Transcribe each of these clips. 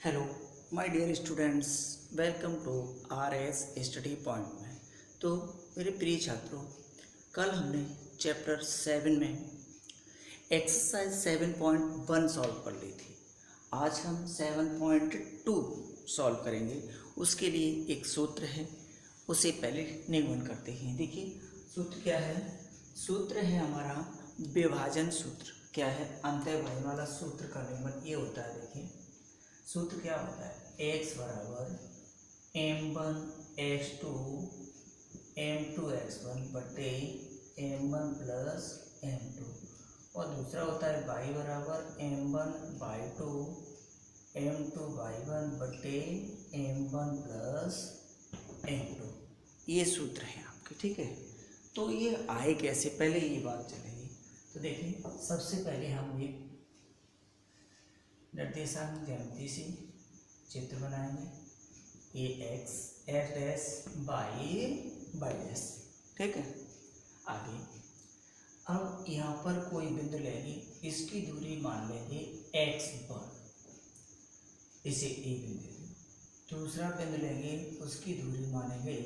Hello my dear students, welcome to RS study point में। तो मेरे प्रिय छात्रों, कल हमने चैप्टर 7 में एक्सरसाइज 7.1 सॉल्व कर ली थी। आज हम 7.2 सॉल्व करेंगे। उसके लिए एक सूत्र है, उसे पहले निगमन करते हैं। देखिए सूत्र क्या है। सूत्र है हमारा विभाजन सूत्र। क्या है? अंतःविभाजन वाला सूत्र का निगमन ये होता है। देखिए सूत्र क्या होता है, x बराबर m1 x2 m2 x1 बटे m1 प्लस m2, और दूसरा होता है y बराबर m1 y2 m2 y1 बटे m1 प्लस m2। ये सूत्र है आपके, ठीक है। तो ये आए कैसे, पहले ये बात चलेगी। तो देखिए सबसे पहले हम एक निर्देशांक ज्यामिति से चित्र बनाएंगे। ये एक्स डैश बाई डैश, ठीक है। आगे अब यहाँ पर कोई बिंदु लेंगे, इसकी दूरी मान लेंगे x1, इसे ए बिंदु। दूसरा बिंदु लेंगे, उसकी दूरी मानेंगे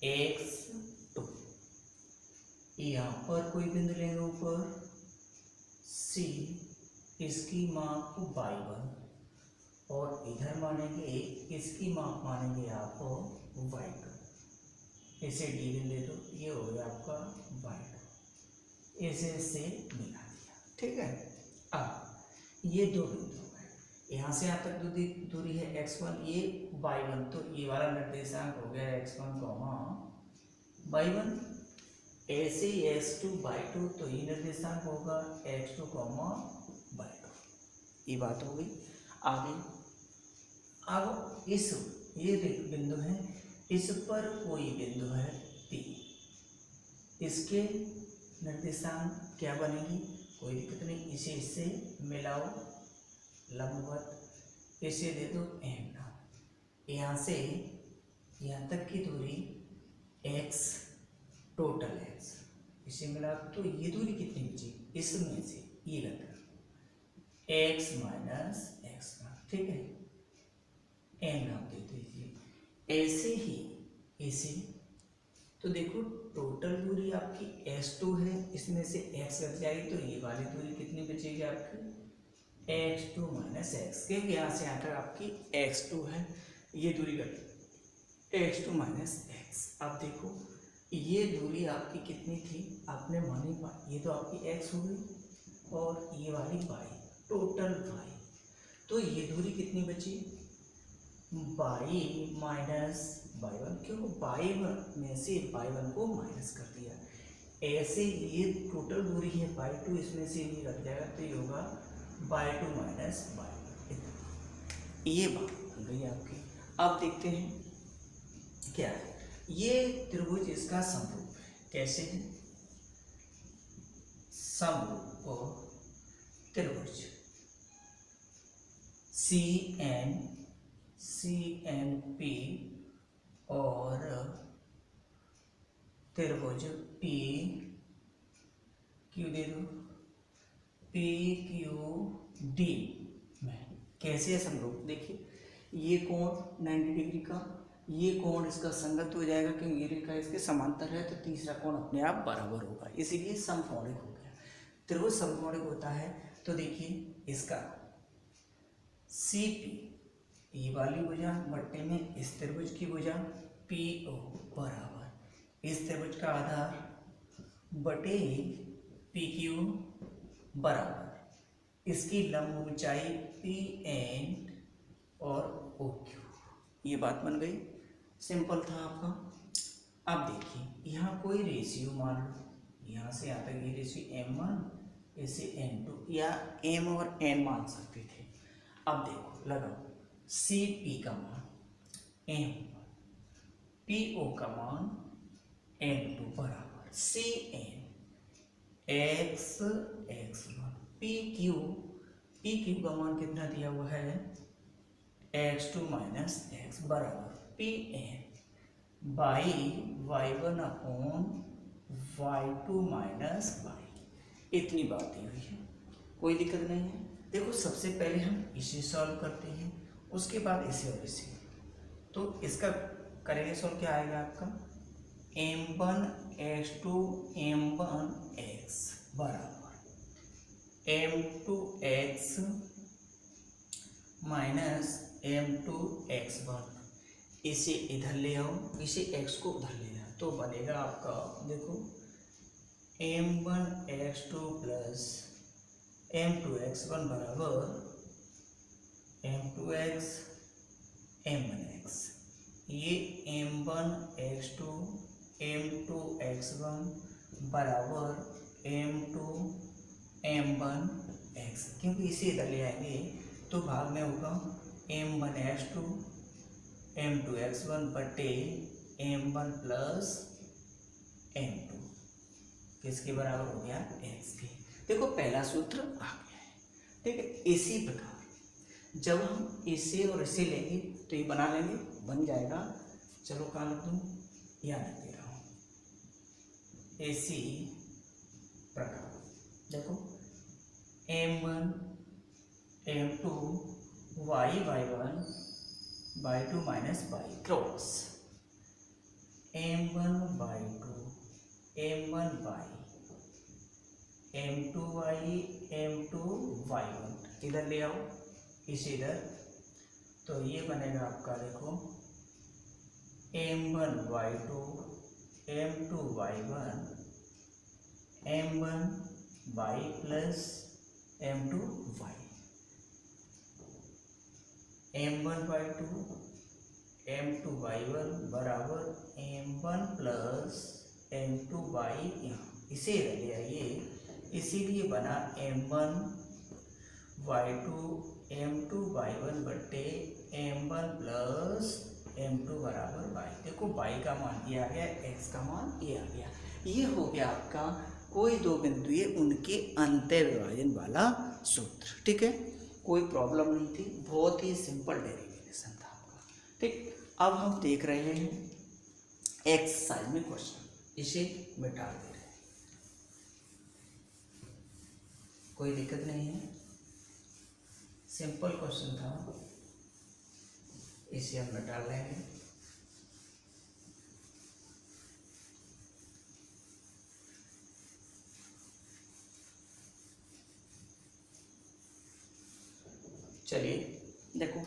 x2। यहाँ पर कोई बिंदु लेंगे ऊपर C, इसकी माप y1, और इधर मानेंगे इसकी माप मानेंगे आप y2। इसे डी दे दो, ये हो गया आपका y2। इसे मिला दिया, ठीक है। अब ये दो बिंदु हो गए, यहाँ से यहाँ तक दूरी है x1, ये y1, तो ये वाला निर्देशांक हो गया x1 y1। ऐसे ही x2 y2, तो ये निर्देशांक होगा x2 y2। ये बात हो गई। आगे अब ये बिंदु है, इस पर कोई बिंदु है P, इसके निर्देशांक क्या बनेगी, कोई दिक्कत नहीं, इसे इससे मिलाओ लंबवत, इसे दे दो m0। यहाँ से यहाँ तक की दूरी x, टोटल x, इसे मिला तो ये दूरी कितनी बची, इसमें से ये लगा x माइनस x1, ठीक है। m नाम दे दीजिए। ऐसे ही इसे तो देखो टोटल दूरी आपकी x2 है, इसमें से x लग जाएगी, तो ये वाली दूरी कितनी बचेगी आपकी x2 माइनस x, क्योंकि यहाँ से यहाँ तक आपकी x2 है, ये दूरी घटी x2 माइनस x। अब देखो ये दूरी आपकी कितनी थी, आपने मानी ये तो आपकी x हो गई, और ये वाली y, टोटल y। तो ये दूरी कितनी बची, y माइनस y1, क्यों y1 में से y1 को माइनस कर दिया। ऐसे ये टोटल दूरी है y2, इसमें से ये रख जाएगा, तो ये होगा y2 माइनस y1। ये बात बन गई आपकी। अब देखते हैं क्या है। ये त्रिभुज इसका समरूप है, कैसे है, समरूप त्रिभुज CNP और त्रिभुज PQ दे दो, PQD में कैसे है समरूप। देखिए ये कोण 90 डिग्री का, ये कोण इसका संगत हो जाएगा, क्योंकि ये रेखा इसके समांतर है, तो तीसरा कोण अपने आप बराबर होगा, इसीलिए समकोणिक हो गया। त्रिभुज समकोणिक होता है। तो देखिए इसका CP, ये वाली भुजा बट्टे में इस त्रिभुज की भुजा PO बराबर इस त्रिभुज का आधार बटे PQ बराबर इसकी लंब ऊंचाई PN और OQ। ये बात बन गई, सिंपल था आपका। अब देखिए यहाँ कोई रेशियो मान लो, यहाँ से यहाँ तक ये रेशियो m1, इसे m2, या m और n मान सकते थे। अब देखो लगाओ, CP का मान m1, PO का मान m2 बराबर CN x1, PQ का मान कितना दिया हुआ है x2 माइनस x बराबर PN by y1 upon y2 minus y। इतनी बात ही हुई है, कोई दिक्कत नहीं है। देखो सबसे पहले हम इसे सॉल्व करते हैं, उसके बाद इसे और इसे। तो इसका करेंगे सॉल्व, क्या आएगा आपका m1x2 m1x बराबर m2x माइनस m2x1। इसे इधर ले आओ, इसे x को उधर ले आओ, तो बनेगा आपका देखो m1x2 प्लस m2x1 बराबर m2x m1x। ये m1x2 m2x1 बराबर m2 m1x, क्योंकि इसे इधर ले आएंगे तो भाग में होगा m1x2 m2x1 बटे m1 प्लस m2, किसके बराबर हो गया x के। देखो पहला सूत्र आ गया है, ठीक है। इसी प्रकार जब हम इसे और इसे लेंगे तो ये बना लेंगे, बन जाएगा। चलो कहाँ लिख दूँ, यहाँ लिख दे रहा हूँ। इसी प्रकार देखो m1 m2 y1 y2 minus y cross m1 y2 m1 y m2y m2 y1 इधर ले आओ, इसे इधर, तो ये बनेगा आपका देखो m1 y2 m2 y1 m1 y plus m2 y, m1 y2 m2 y1 बराबर m1 प्लस m2 y, यहाँ इसे इधर ले आइए, इसीलिए बना m1 y2 m2 y1 बटे m1 प्लस m2 बराबर y। देखो y का मान ये आ गया, x का मान ये आ गया। ये हो गया आपका कोई दो बिंदु ये उनके अंतर विभाजन वाला सूत्र, ठीक है। कोई प्रॉब्लम नहीं थी, बहुत ही सिंपल डेरिवेशन था आपका, ठीक। अब हम देख रहे हैं एक्सरसाइज में क्वेश्चन, इसे मिटा दे रहे हैं, कोई दिक्कत नहीं है, सिंपल क्वेश्चन था, इसे हम मिटा लेंगे। चलिए देखो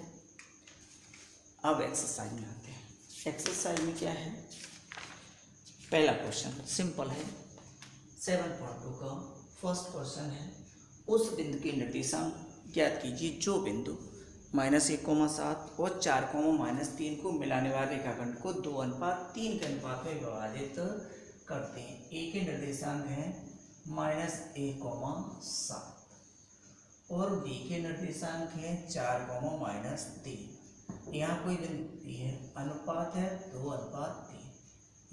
अब एक्सरसाइज में आते हैं। एक्सरसाइज में क्या है, पहला क्वेश्चन सिंपल है, 7.2 का फर्स्ट क्वेश्चन है। उस बिंदु के निर्देशांक ज्ञात कीजिए जो बिंदु -1,7 और 4,-3 को मिलाने वाले रेखाखंड को 2:3 के अनुपात में विभाजित करते हैं। ए के निर्देशांक हैं -1,7 और बी के निर्देशांक हैं 4,-3। यहाँ कोई बिंदु है, अनुपात है 2:3,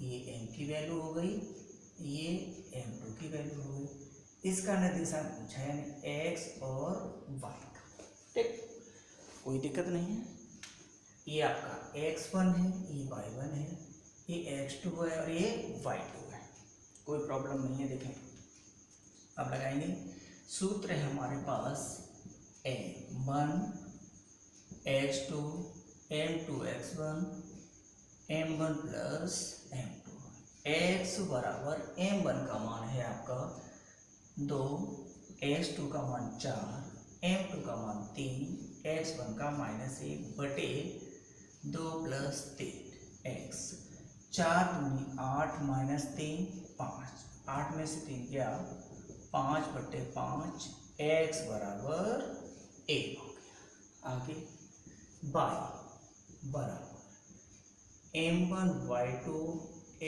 ये m की वैल्यू हो गई, ये m2 की वैल्यू हो गई। इसका निर्देशांक पूछा है x और y का, ठीक, कोई दिक्कत नहीं है। ये आपका x1 है, ये y1 है, ये x2 है और ये y2 है, कोई प्रॉब्लम नहीं है। देखें अब लगाएंगे, सूत्र है हमारे पास m1 x2 m2 x1 m1 plus m2। x बराबर m1 का मान है आपका 2, x2 का मान 4, m2 का मान 3, x1 का -1 बटे 2 + 3 x। 4 दूनी 8 -3 5, 8 में से 3 गया 5 बटे 5, x बराबर 1 हो गया। आगे y बराबर m1 y2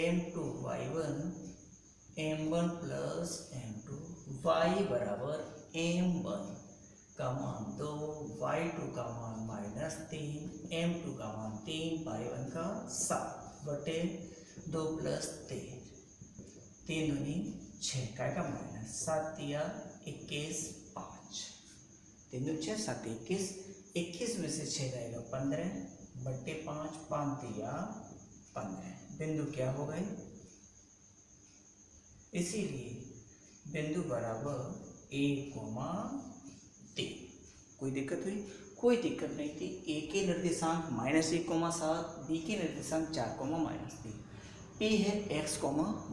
m2 y1 m1 plus m2, y बराबर m1 का मान 2, y2 का मान -3, m2 का मान 3, y1 का 7 बटे 2 + 3, 3 दूनी 6 का माइनस 7 या 21 5, 3 दूनी 6 7 21, 21 में से 6 जाएगा 15 बटे 5, 5 या 15, बिंदु क्या हो गए, इसीलिए बिंदु बराबर 1,3। कोई दिक्कत हुई? कोई दिक्कत नहीं थी। ए के निर्देशांक -1,7, बी के निर्देशांक 4,-3, पी है x,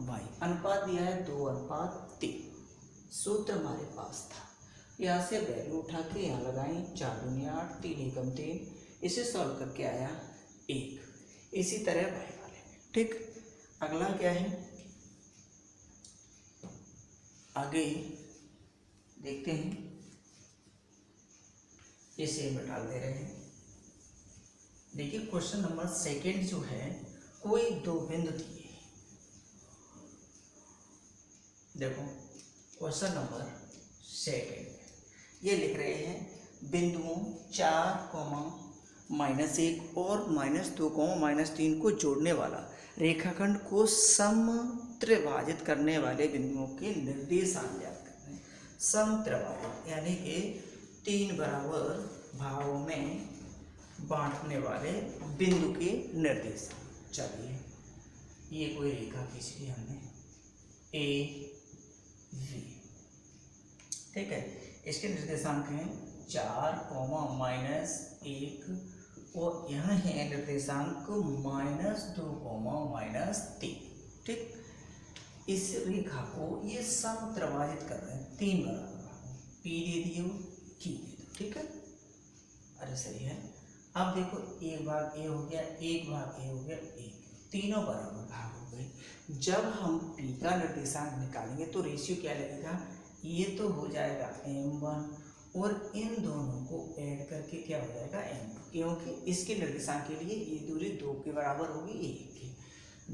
y, अनुपात दिया है 2:3। सूत्र हमारे पास था, यहाँ से वैल्यू उठा के यहाँ लगाई, 4 दूनी 8, 3 एकम 3, इसे सॉल्व करके आया 1। इसी तरह y वाले में। ठीक, अगला क्या है, आगे देखते हैं। इसे में डाल दे रहे हैं। देखिए क्वेश्चन नंबर सेकंड जो है, कोई दो बिंदु दिए। देखो क्वेश्चन नंबर सेकंड ये लिख रहे हैं, बिंदुओं 4, -1 और -2, -3 को जोड़ने वाला रेखाखंड को समत्रिभाजित करने वाले बिंदुओं के निर्देशांक ज्ञात करने। समत्रिभाजित यानी कि 3 बराबर भागों में बांटने वाले बिंदु के निर्देशांक। चलिए ये कोई रेखा खींच ली हमने, ए वी, ठीक है। इसके निर्देशांक हैं 4, -1 और यहाँ है निर्देशांक -2, -3। ठीक, इस रेखा को ये समत्रिभाजित कर रहे हैं 3 बराबर भागों, पी दे दिए, क्यू दे दो, ठीक है। अरे सही है। अब देखो एक भाग ए हो गया, एक भाग ए हो गया, एक, तीनों बराबर भाग हो गए। जब हम पी का निर्देशांक निकालेंगे तो रेशियो क्या लगेगा, ये तो हो जाएगा m1 और इन दोनों को ऐड करके क्या हो जाएगा m2, क्योंकि इसके निर्देशांक के लिए ये दूरी 2 के बराबर होगी, 1 की।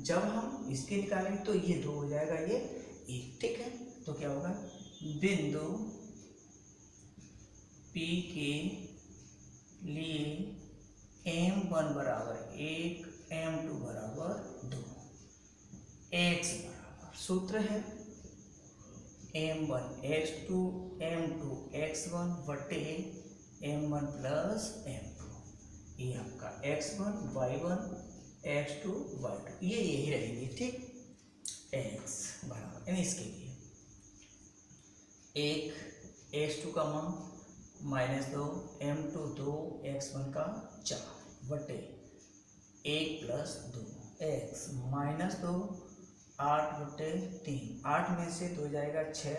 जब हम इसके निकालेंगे तो ये 2 हो जाएगा, ये 1, ठीक है। तो क्या होगा, बिंदु P के लिए m1 बराबर 1, m2 बराबर 2, x बराबर, सूत्र है m1 x2 m2 x1 बटे m1 प्लस m2। ये आपका x1 y1 x2 y2 ये यही रहेंगे, ठीक। x बराबर यानी इसके लिए 1 x2 का मान -2 m2 2 x1 का 4 बटे 1 प्लस 2 x -2 8 बटे 3, 8 में से 2 जाएगा 6,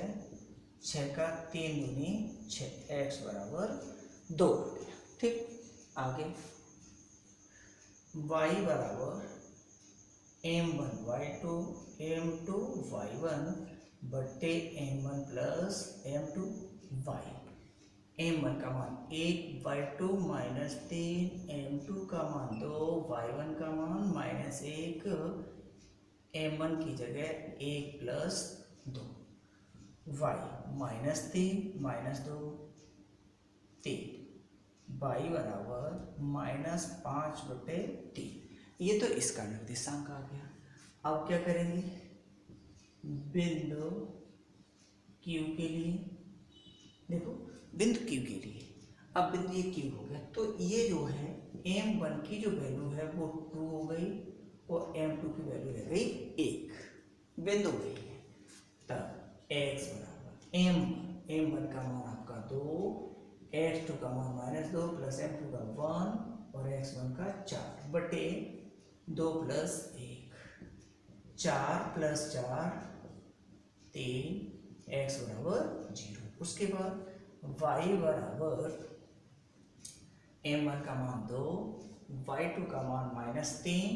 6 का 3 दूनी 6, x बराबर 2, ठीक। आगे y बराबर m1 y2 m2 y1 बटे m1 plus m2 y। m1 का मान 1 y2 -3 m2 का मान 2 y1 का मान -1, m1 की जगह 1 प्लस 2 y -3 -2 3 y बराबर -5 बटे 3। ये तो इसका निर्देशांक आ गया। अब क्या करेंगे, बिंदु Q के लिए, देखो बिंदु Q के लिए, अब बिंदु ये Q हो गया, तो ये जो है m1 की जो वैल्यू है वो 2 हो गई और m2 की वैल्यू रह गई 1, बिंदु गई है। तब x बराबर m1 का मान आपका 2, x2 का मान -2 प्लस m2 का 1 और x1 का 4 बटे 2 प्लस 1, 4 प्लस 4 3, x बराबर 0। उसके बाद y बराबर m1 का मान 2, y2 का मान -3,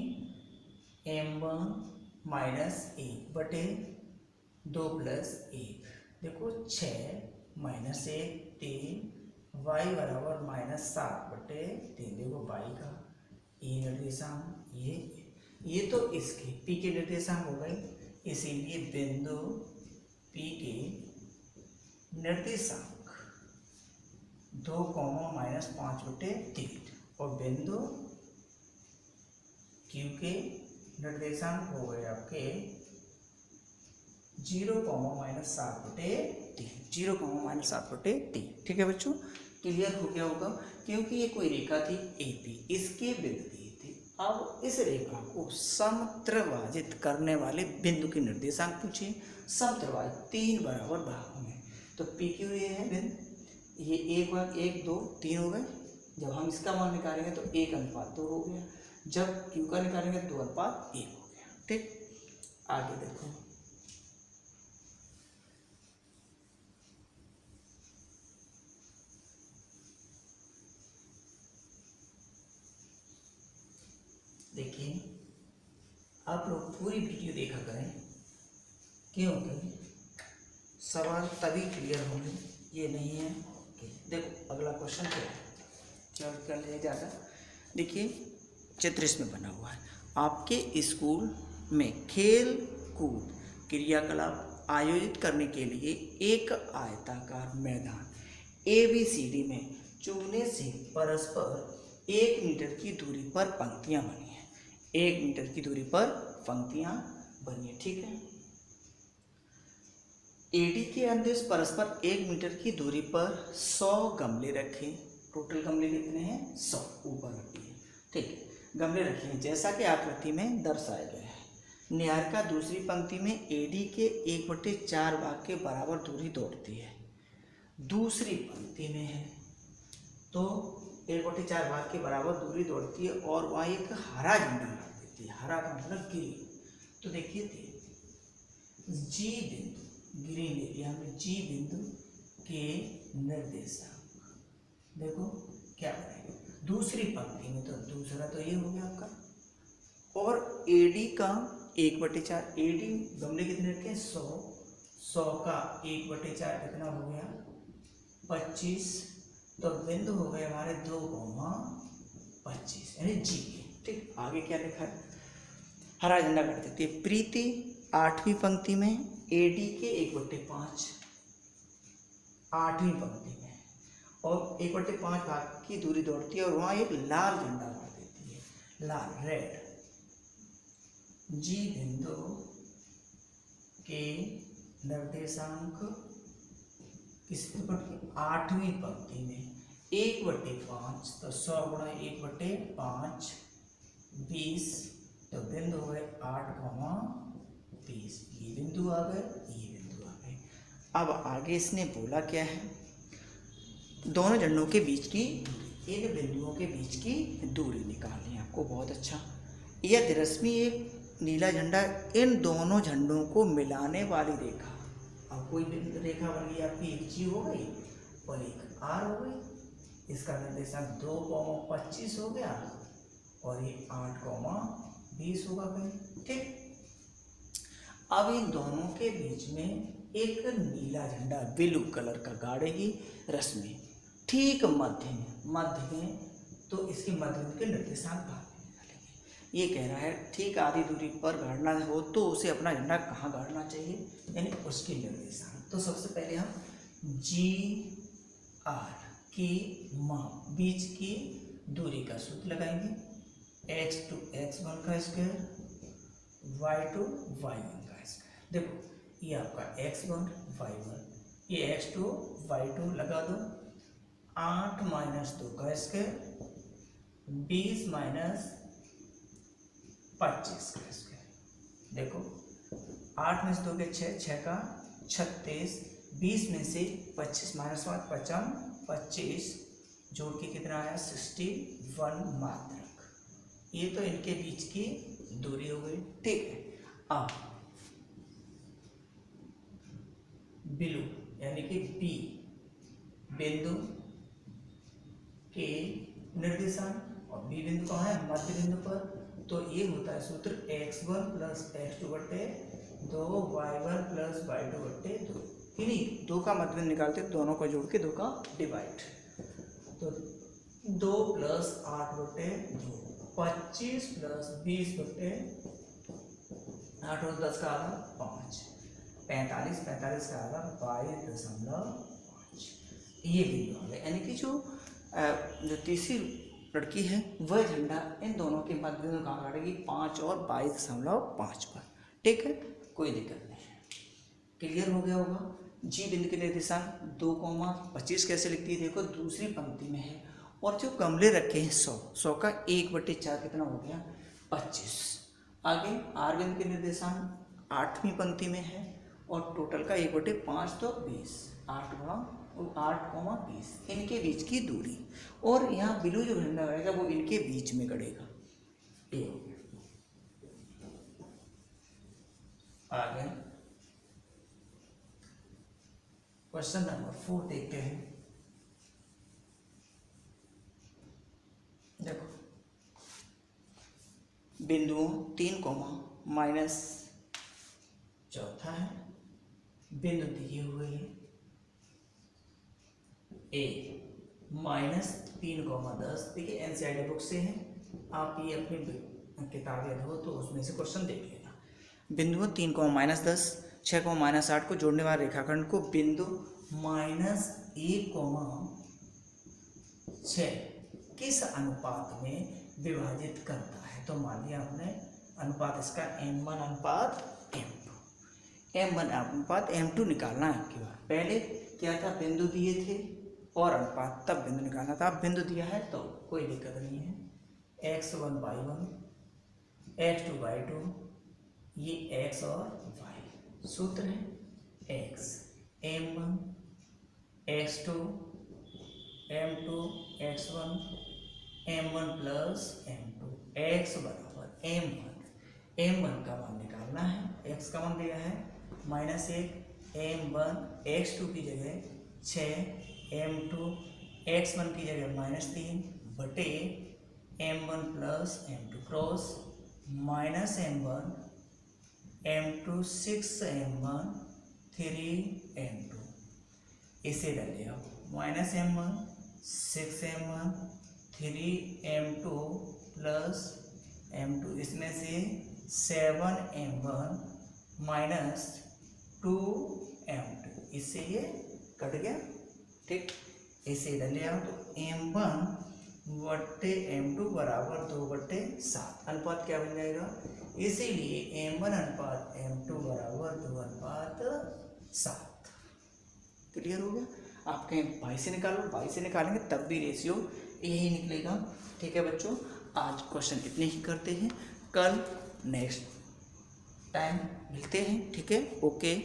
m1 -1 बटे 2 प्लस 1, देखो 6 -1 3, y बराबर -7 बटे 3, देखो y का ये निर्देशांक, ये तो इसके p के निर्देशांक हो गए, इसीलिए बिंदु p के निर्देशांक 2, -5 बटे 3 और बिंदु Q के निर्देशांक हो गए आपके 0, -7 बटे 3, 0, -7 बटे 3, ठीक है बच्चों। क्लियर हो गया होगा, क्योंकि ये कोई रेखा थी AP, इसके बिंदु दिए थे। अब इस रेखा को समत्रिभाजित करने वाले बिंदु के निर्देशांक पूछिए। समत्रिभाजित 3 बराबर भागों में, तो PQ ये है बिंदु, ये 1/1, 2, 3 हो गए। जब हम इसका मान निकालेंगे तो 1:2 हो गया। जब क्यू का निकालेंगे 2:1 हो गया। ठीक, आगे देखो। देखिए, आप लोग पूरी वीडियो देखा करें, क्योंकि सवाल तभी क्लियर होंगे। ये नहीं है कि देखो अगला क्वेश्चन क्या है, चलो कर लिया ज़्यादा। देखिए चित्र इसमें बना हुआ है। आपके स्कूल में खेल कूद क्रियाकलाप आयोजित करने के लिए एक आयताकार मैदान ABCD में चूने से परस्पर 1 मीटर की दूरी पर पंक्तियां बनी हैं। 1 मीटर की दूरी पर पंक्तियां बनी है। ठीक है। AD के अंदेश परस्पर 1 मीटर की दूरी पर 100 गमले रखें। टोटल गमले कितने हैं? 100 ऊपर रखिए। ठीक है, गमले रखे हैं जैसा कि आकृति में दर्शाया गया है। निहारिका दूसरी पंक्ति में AD के 1/4 भाग के बराबर दूरी दौड़ती है। दूसरी पंक्ति में है तो 1/4 भाग के बराबर दूरी दौड़ती है और वहाँ एक हरा झंडा लगा देती है। हरा का मतलब ग्रीन। तो देखिए जी बिंदु, ग्रीन ले लिया हमने, जी बिंदु के निर्देशांक देखो क्या बनेगा दूसरी पंक्ति में। तो दूसरा तो ये हो गया आपका, और AD का 1/4, AD गमले कितने रखे हैं? 100, 100 का 1/4 कितना हो गया? 25। तो बिंदु हो गए हमारे 2,25 यानी जी के। ठीक, आगे क्या लिखा है? हरा झंडा काट देती है। प्रीति 8वीं पंक्ति में AD के 1/5, 8वीं पंक्ति में, और 1/5 भाग की दूरी दौड़ती है और वहाँ एक लाल झंडा काट देती है, लाल, रेड। जी बिंदु के निर्देशांक किस पर? 8वीं पंक्ति में 1/5, तो 100 गुणा 1/5 20। तो बिंदु हो गए 8,20। ये बिंदु आ गए, ये बिंदु आ गए। अब आगे इसने बोला क्या है? दोनों झंडों के बीच की, इन बिंदुओं के बीच की दूरी निकालनी है आपको। बहुत अच्छा। यदि रश्मि एक नीला झंडा इन दोनों झंडों को मिलाने वाली रेखा, अब कोई रेखा बन गई आपकी, एक जी हो गई और एक आर हो गई। इसका निर्देशांक 2,25 हो गया और ये 8,20 होगा कहीं। ठीक, अब इन दोनों के बीच में एक नीला झंडा ब्लू कलर का गाड़ेगी रश्मि ठीक मध्य में। तो इसके मध्य के निर्देशांक भाग में निकालेंगे। ये कह रहा है ठीक आधी दूरी पर गाड़ना हो तो उसे अपना झंडा कहाँ गाड़ना चाहिए, यानी उसके निर्देशांक। तो सबसे पहले हम GR की माप, बीच की दूरी का सूत्र लगाएंगे। x to x1 का स्क्वायर, y to y1 का स्क्वायर। देखो ये आपका x1 y1, ये x to y2 लगा दो। 8 - 2 का स्क्वायर, 20 - 25 का स्क्वायर। देखो 8 में से 2 के 6, 6 का 36, 20 में से 25 - 5 55, 25 जोड़ के कितना आया? 61 मात्रक। ये तो इनके बीच की दूरी हो गई। ठीक है, अब बिलु यानी कि बी बिंदु के निर्देशांक, और बी बिंदु कहाँ है? मध्य बिंदु पर। तो ये होता है सूत्र x1 + x2/2 y1 + y2/2। इन्हीं दो का मध्य निकालते दोनों को जोड़ के 2 का डिवाइड। तो 2 + 8/2, 25 + 20/8 और 10 का आधा 5, 45, 45 का आधा 22.5। ये बिंदु आ गए, यानी कि जो तीसरी लड़की है वह झंडा इन दोनों के मध्य बिंदु कहाँ काटेगी? 5 और 22.5 पर। ठीक है, कोई दिक्कत नहीं है। क्लियर हो गया होगा। जी बिंदु के निर्देशांक 2,25 कैसे लिखती है? देखो दूसरी पंक्ति में है और जो गमले रखे हैं 100 का 1/4 कितना हो गया? 25। आगे आर बिंदु के निर्देशांक 8वीं पंक्ति में है और टोटल का 1/5 तो 20, 8 × 8,20 इनके बीच की दूरी, और यहाँ बिलू जो घटना रहेगा वो इनके बीच में गड़ेगा। ये हो गया। आगे क्वेश्चन नंबर 4 देखते हैं। देखो बिंदुओं 3, माइनस चौथा है, बिंदु दिए हुए हैं ए -3,10। देखिए एनसीईआरटी बुक से है, आप ये अपनी किताबें हो तो उसमें से क्वेश्चन देख लेना। बिंदुओं 3, -10, 6, -8 को जोड़ने वाले रेखाखंड को बिंदु -1,6 किस अनुपात में विभाजित करता है। तो मान लिया आपने अनुपात इसका m1:m2, m1:m2 निकालना है आपकी बार। पहले क्या था, बिंदु दिए थे और अनुपात, तब बिंदु निकालना था। अब बिंदु दिया है तो कोई दिक्कत नहीं है। x1/1, x2/2, ये x और y सूत्र है। x m1 x2 m2 x1 m1 + m2 x = m1 का मान निकालना है। x का मान दिया है -1, m1 x2 की जगह 6, m2 x1 की जगह -3 बटे m1 + m2 cross -m1 m2 6m1 3m2, इसे डाल दिया -m1 6m1 3m2 + m2, इसमें से 7m1 - 2m2, इससे ये कट गया। ठीक, इसे डाल लिया तो m1/m2 = 2/7। अनुपात क्या बन जाएगा, इसीलिए m1:m2 = 2:7। क्लियर हो गया। आप कहें y से निकालो, y से निकालेंगे तब भी रेशियो यही निकलेगा। ठीक है बच्चों, आज क्वेश्चन इतने ही करते हैं, कल नेक्स्ट टाइम मिलते हैं। ठीक है, ओके।